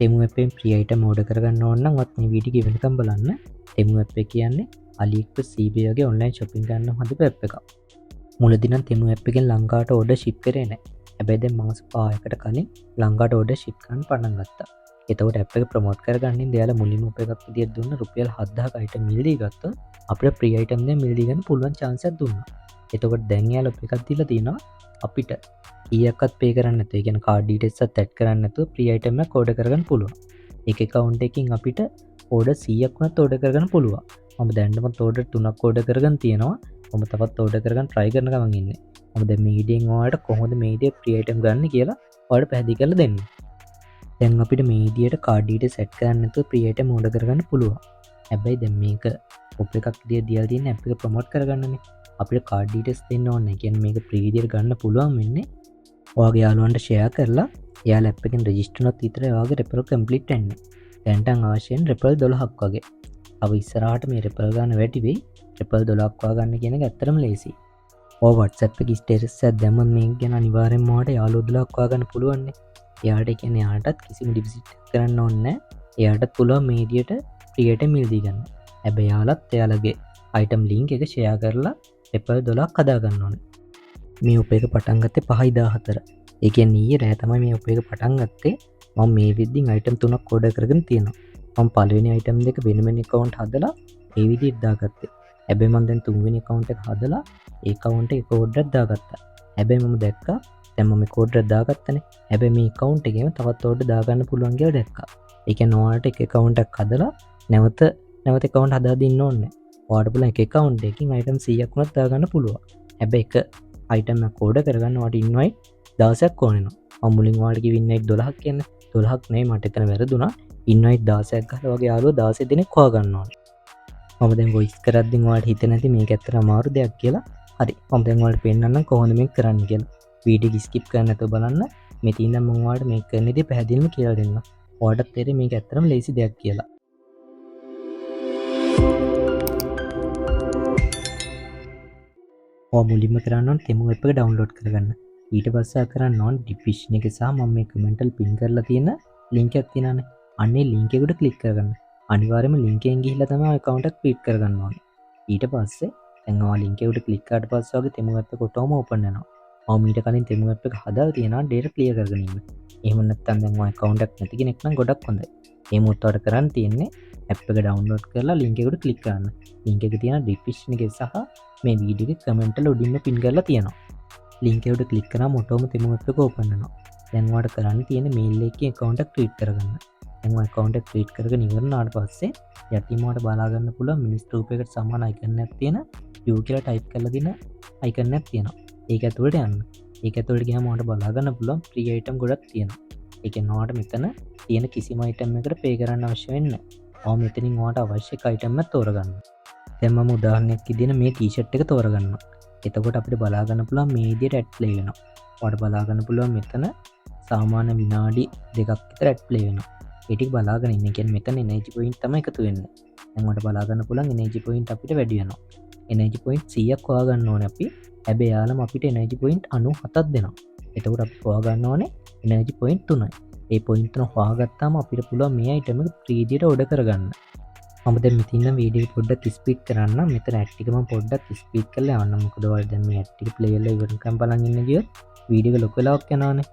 තෙමු ඇපෙන් free item order කරගන්න ඕන නම් ඔත් මේ වීඩියෝ එක වෙනකම් බලන්න. තෙමු ඇප් එක කියන්නේ AliExpress eBay වගේ ඔන්ලයින් shopping ගන්න හදපු ඇප් එකක්. මුලදී නම් තෙමු ඇප් එකෙන් ලංකාවට ඕඩර් ship කරේ නැහැ. හැබැයි දැන් මාස 5කට කලින් ලංකාවට ඕඩර් ship කරන්න පටන් ගත්තා. එතකොට ඇප් එක ප්‍රමෝට් කරගන්නේ දෙයාලා මුලින්ම ඔප එකක් විදියට දුන්න රුපියල් 7000ක අයිටම් මිල දී ගත්තොත් අපිට ෆ්‍රී අයිටම් දෙක මිල දී ගන්න පුළුවන් chance එකක් දුන්නා. එතකොට දැන් එයාලා ඔප එකක් දීලා තිනවා අපිට ඊයක්වත් පේ කරන්න නැතුව, ඒ කියන්නේ කාඩ් ඩීටේල්ස් එකත් ඇඩ් කරන්න නැතුව ෆ්‍රී අයිටම් එකක් ඕඩර් කරගන්න පුළුවන්. එක account එකකින් අපිට ඕඩර් 100ක් වුණත් ඕඩර් කරගන්න පුළුවන්. මම දැන්නමත් ඕඩර් 3ක් ඕඩර් කරගෙන තියෙනවා. මම තවත් ඕඩර් කරගන්න try කරන ගමන් ඉන්නේ. මම දැන් මේ ඊඩියෙන් ඔයාලට කොහොමද මේ ඊඩිය ෆ්‍රී අයිටම් ගන්න කියලා ඔයාලට පැහැදිලි කරලා දෙන්න. දැන් අපිට මේ ඊඩියට කාඩ් ඩීටේල්ස් සෙට් කරන්න නැතුව ෆ්‍රී අයිටම් ඕඩර් කරගන්න පුළුවන්. හැබැයි දැන් මේක ඔප් එකක් විදියට දීලා තියෙන ඇප් එක ප්‍රොමෝට් කරගන්නනේ. අපිට කාඩ් ඩීටේල්ස් දෙන්න ඕනේ. ඒ කියන්නේ මේක ෆ්‍රී විදියට ගන්න පුළුවන් වෙන්නේ ඔයාගේ යාළුවන්ට ෂෙයා කරලා එයාලා ඇප් එකෙන් රෙජිස්ටර් වුණොත් විතරයි ඔයාගේ රෙෆරල් කම්ප්ලීට් වෙන්නේ. දැන්ටන් අවශ්‍යයෙන් රෙෆරල් 12ක් වගේ. අව ඉස්සරහට මේ රෙෆරල් ගන්න වැඩි වෙයි. රෙෆරල් 12ක් හොයාගන්න කියන එක ඇත්තටම ලේසියි. ඔය WhatsApp එකේ ස්ටේටස් එකක් දැම්මම මේක ගැන අනිවාර්යෙන්ම ඔයාලට යාළුවෝ 12ක් හොයාගන්න පුළුවන් නේ. එයාට කියන්නේ එයාටත් කිසිම ඩිපොසිට් කරන්න ඕනේ නැහැ. එයාටත් පුළුවන් මේ විදියට ෆ්‍රී අයිටම් මිල දී ගන්න. හැබැයි යාළුවත් එයාලගේ අයිටම් ලින්ක් එක ෂෙයා කරලා රෙෆරල් 12ක් හදා ගන්න ඕනේ. මේ ඔප එක පටන් ගත්තේ 5/14. ඒ කියන්නේ ඊයේ රෑ තමයි මේ ඔප එක පටන් ගත්තේ. මම මේ විදිහින් අයිටම් 3ක් ඕඩර් කරගෙන තියෙනවා. මම පළවෙනි අයිටම් දෙක වෙන වෙන account හදලා ඒ විදිහට දාගත්තේ. හැබැයි මම දැන් තුන්වෙනි account එක හදලා ඒ account එක ඕඩර් එකක් දාගත්තා. හැබැයි මම දැක්කා දැන් මම ඕඩර් එකක් දාගත්තනේ. හැබැයි මේ account එකේම තවත් ඕඩර් දාගන්න පුළුවන් කියලා දැක්කා. ඒ කියන්නේ ඔයාලට එක account එකක් හදලා නැවත account හදා දෙන්න ඕනේ. ඔයාලට පුළුවන් එක account එකකින් item 100ක් වුණත් දාගන්න පුළුවන්. හැබැයි එක item එකක් ඕඩර් කරගන්න ඔයාලට invite 16ක් ඕන වෙනවා. මම මුලින් ඔයාලට කිව්ව invite 12ක් කියන්නේ 12ක් නෙවෙයි, මට එතන වැරදුනා. invite 16ක් ගහලා වගේ යාළුවෝ 16 දෙනෙක් හොයාගන්න ඕනේ. මම දැන් voice කරද්දී ඔයාලට හිතෙන්නේ නැති මේක ඇත්තට අමාරු දෙයක් කියලා. හරි. මම දැන් ඔයාලට පෙන්නන්නම් කොහොමද මේක කරන්න කියලා. වීඩියෝ එක skip කරන්න නැතුව බලන්න. මෙතන ඉඳන් මම ඔයාලට මේක කරන විදිහ පැහැදිලිවම කියලා දෙන්නම්. ඔයාලට තේරෙයි මේක ඇත්තටම ලේසි දෙයක් කියලා. ඔයා මුලින්ම කරන්න ඕන තෙමු ඇප් එක ඩවුන්ලෝඩ් කරගන්න. ඊට පස්සේ කරන්න ඕන ඩිස්ක්‍රිප්ෂන් එකේ සහ මම මේ කමෙන්ට් වල පින් කරලා තියෙන ලින්ක් එකක් තියෙනවානේ. අන්නේ ලින්ක් එකට ක්ලික් කරගන්න. අනිවාර්යයෙන්ම ලින්ක් එකෙන් ගිහිල්ලා තමයි account එක ක්‍රියේට් කරගන්න ඕනේ. ඊට පස්සේ දැන් ඔයා ලින්ක් එකට ක්ලික් කරාට පස්සේ වගේ තෙමු ඇප් එක ඔටෝම ඕපන් වෙනවා. මම ඊට කලින් තෙමු ඇප් එක හදාලා තියෙනවා data clear කරගෙන ඉන්න. එහෙම නැත්නම් දැන් ඔයා account එකක් නැති කෙනෙක් නම් ගොඩක් හොඳයි. මේ මොහොතට කරන්න තියෙන්නේ ඇප් එක ඩවුන්ලෝඩ් කරලා ලින්ක් එකට ක්ලික් කරන්න. ලින්ක් එක තියෙන ඩිස්ක්‍රිප්ෂන් එකේ සහ මේ වීඩියෝ එකේ කමෙන්ට් වල උඩින්ම පින් කරලා තියෙනවා. ලින්ක් එකට ක්ලික් කරාම ඔටෝම තෙමු ඇප් එක ඕපන් වෙනවා. දැන් ඔයාලට කරන්න තියෙන්නේ මේල් එකේ account එක ක්‍රියේට් කරගන්න. දැන් ඔය account එක ක්‍රියේට් කරගෙන ඉවරනාට පස්සේ යටින් ඔයාලට බලා ගන්න පුළුවන් මිනිස් රූපයකට සමාන icon එකක් තියෙන view කියලා type කරලා දෙන icon එකක් තියෙනවා. ඒක ඇතුළට යන්න. ඒක ඇතුළට ගියාම ඔයාලට බලා ගන්න පුළුවන් free item ගොඩක් තියෙනවා. ඒ කියන්නේ ඔයාලට මෙතන තියෙන කිසිම item එකකට pay කරන්න අවශ්‍ය වෙන්නේ නැහැ. ඔයා මෙතනින් ඔයාලට අවශ්‍ය item එක තෝරගන්න. දැන් මම උදාහරණයක් විදිහට මේ t-shirt එක තෝරගන්නවා. එතකොට අපිට බලා ගන්න පුළුවන් මේ විදිහට ad play වෙනවා. ඔයාලට බලා ගන්න පුළුවන් මෙතන සාමාන්‍ය විනාඩි 2ක් විතර ad play වෙනවා. ඒ ටික බලාගෙන ඉන්න. කියන්නේ මෙතන energy point තමයි එකතු වෙන්නේ. දැන් ඔයාලට බලා ගන්න පුළුවන් energy point අපිට වැඩි වෙනවා. energy point 100ක් හොයාගන්න ඕනේ අපි. හැබැයි යාළුවම අපිට energy point 97ක් දෙනවා. එතකොට අපි හොයාගන්න ඕනේ energy point 3යි. ඒ point 3 හොයාගත්තාම අපිට පුළුවන් මේ item එක free විදියට order කරගන්න. මම දැන් මෙතන ඉන්න වීඩියෝ එක පොඩ්ඩක් ස්පීඩ් කරන්න. මෙතන ඇඩ් ටික මම පොඩ්ඩක් ස්පීඩ් කරලා යවන්න. මොකද ඔයාලා දැන් මේ ඇඩ් ටික ප්ලේ වෙලා ඉවරනකම් බලන් ඉන්න ගියොත් වීඩියෝ එක ලොකු වෙලාවක් යනවානේ.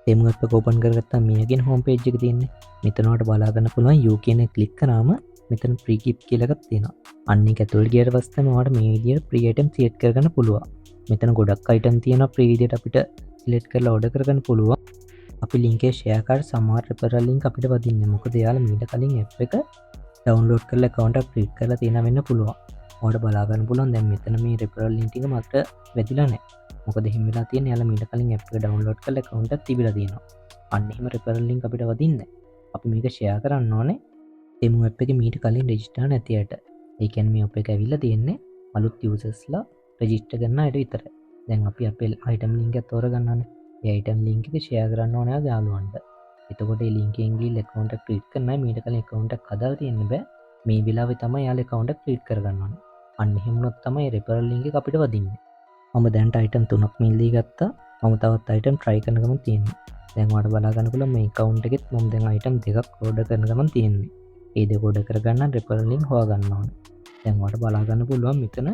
තෙමු ඇප් එක ඕපන් කරගත්තාම මේකෙන් හෝම් පේජ් එක තියෙන්නේ. මෙතන ඔයාලට බලා ගන්න පුළුවන් you කියන එක ක්ලික් කරාම මෙතන free gift කියලා එකක් තියෙනවා. අන්න ඒක ඇතුළට ගියට පස්සේ තමයි ඔයාලට මේ විදියට free item select කරගන්න පුළුවන්. මෙතන ගොඩක් item තියෙනවා free විදියට අපිට select කරලා order කරගන්න පුළුවන්. අපි link එක share කරලා සමහර referral link අපිට වදින්නේ. මොකද එයාලා මීට කලින් app එක download කරලා account එක create කරලා තියෙන වෙන්න පුළුවන්. ඔයාලට බලා ගන්න පුළුවන් දැන් මෙතන මේ referral link එක මට වැදිලා නැහැ. මොකද එහෙම වෙලා තියෙන්නේ යාලා මීට කලින් app එක download කරලා account එකක් තිබිලා තියෙනවා. අන්න එහෙම referral link අපිට වදින්නේ. අපි මේක share කරන්න ඕනේ තෙමු app එකේ මීට කලින් register නැති අයට. ඒ කියන්නේ මේ app එක ඇවිල්ලා තියෙන්නේ අලුත් යූසර්ස්ලා රෙජිස්ටර් කරන අයට විතරයි. දැන් අපි අපේ අයිටම් ලින්ක් එක තෝරගන්නවානේ. ඒ අයිටම් ලින්ක් එක ෂෙයා කරන්න ඕනේ යාළුවන්ට. එතකොට ඒ ලින්ක් එකෙන් ගිහලා account එක ක්‍රියේට් කරන්න මීට කලින් account එකක් හදාලා තියෙන්න බෑ. මේ වෙලාවේ තමයි යාළුවා account එක ක්‍රියේට් කරගන්න ඕනේ. අන්න එහෙම වුණොත් තමයි referral link එක අපිට වදින්නේ. මම දැන්ට item 3ක් මිල්දී ගත්තා. මම තවත් item try කරන ගමන් තියෙනවා. දැන් ඔයාලට බලා ගන්න පුළුවන් මේ account එකෙත් මම දැන් item දෙකක් order කරන ගමන් තියෙන්නේ. ඒ දෙක order කරගන්න referral link හොයාගන්න ඕනේ. දැන් ඔයාලට බලා ගන්න පුළුවන් මෙතන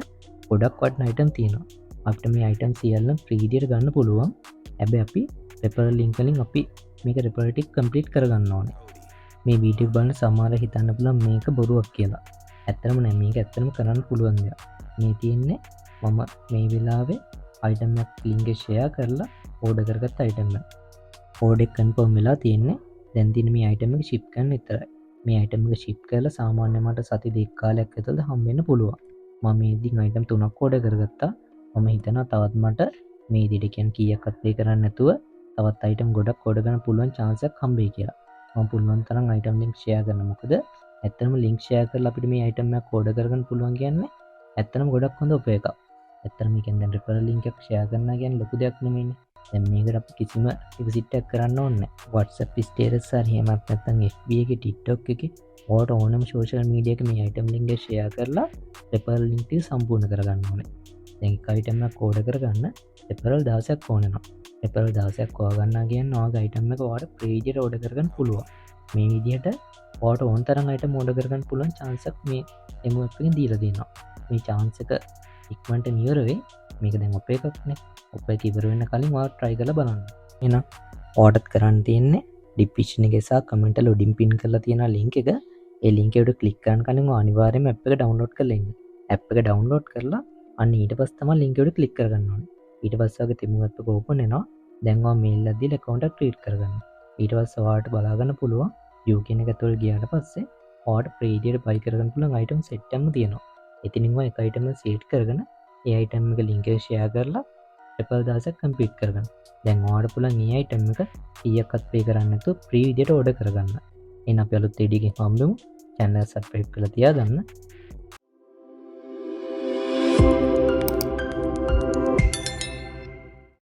ගොඩක් වටින item තියෙනවා. අපිට මේ item සියල්ලම free විදියට ගන්න පුළුවන්. හැබැයි අපි referral link වලින් අපි මේක referral ටික complete කරගන්න ඕනේ. මේ වීඩියෝ එක බලන සමහර හිතන්න පුළුවන් මේක බොරුවක් කියලා. ඇත්තටම නෑ, මේක ඇත්තටම කරන්න පුළුවන් දෙයක්. මේ තියෙන්නේ මම මේ වෙලාවේ item එක link එක share කරලා order කරගත්ත item එක. order එක confirm වෙලා තියෙන්නේ. දැන් තියෙන මේ item එක ship කරන්න විතරයි. මේ item එක ship කරලා සාමාන්‍ය මට සති දෙක කාලයක් ඇතුළත හම්බ වෙන්න පුළුවන්. මම මේ ඉතින් item 3ක් order කරගත්තා. මම හිතනවා තවත් මට මේ විදිහට කියන්නේ කීයක්වත් pay කරන්න නැතුව තවත් item ගොඩක් order කරන්න පුළුවන් chance එකක් හම්බෙයි කියලා. මම පුළුවන් තරම් item link share කරනවා. මොකද ඇත්තටම link share කරලා අපිට මේ item එකක් order කරගන්න පුළුවන් කියන්නේ ඇත්තටම ගොඩක් හොඳ උපය එකක්. ඇත්තටම මේ කියන්නේ දැන් referral link එකක් share කරනවා කියන්නේ ලොකු දෙයක් නෙමෙයිනේ. දැන් මේකට අපි කිසිම deposit එකක් කරන්න ඕනේ නැහැ. WhatsApp status හරි එහෙමත් නැත්නම් FB එකේ TikTok එකේ ඔයාලට ඕනම social media එකේ මේ item link එක share කරලා referral link එක සම්පූර්ණ කරගන්න ඕනේ. දැන් එක item එකක් order කරගන්න referral 16ක් ඕන වෙනවා. referral 16ක් හොයාගන්නවා කියන්නේ ඔයාගේ item එක ඔයාලට free විදියට order කරගන්න පුළුවන්. මේ විදිහට ඔයාලට ඕන තරම් item order කරගන්න පුළුවන් chance එකක් මේ MO app එකෙන් දීලා දෙනවා. මේ chance එක ඉක්මනට නියර වෙයි. මේක දැන් ඔප එකක්නේ. ඔප එක ඉවර වෙන්න කලින් ඔයාලා try කරලා බලන්න. එහෙනම් ඔයාලට කරන්න තියෙන්නේ description එකේ සහ comment වල උඩින් pin කරලා තියෙන link එක. ඒ link එකට click කරන කලින් ඔයා අනිවාර්යයෙන්ම app එක download කරලා ඉන්න. app එක download කරලා අන්න ඊට පස්සේ තමයි link එකට click කරගන්න ඕනේ. ඊට පස්සේ ඔයාගේ තෙමු app එක open වෙනවා. දැන් ඔයා mail එකක් දීලා account එක create කරගන්න. ඊට පස්සේ ඔයාලට බලා ගන්න පුළුවන් view කියන එක ඇතුළට ගියාට පස්සේ ඔයාලට free විදියට buy කරගන්න පුළුවන් item set එකක්ම තියෙනවා. ඉතින් ඔය එක item එක select කරගෙන ඒ item එක link එක share කරලා referral 16ක් complete කරගන්න. දැන් ඔයාලට පුළුවන් මේ item එක කීයක්වත් pay කරන්න නැතුව free විදියට order කරගන්න. එහෙනම් අපි අලුත් video එකකින් හම්බෙමු. channel subscribe කරලා තියාගන්න.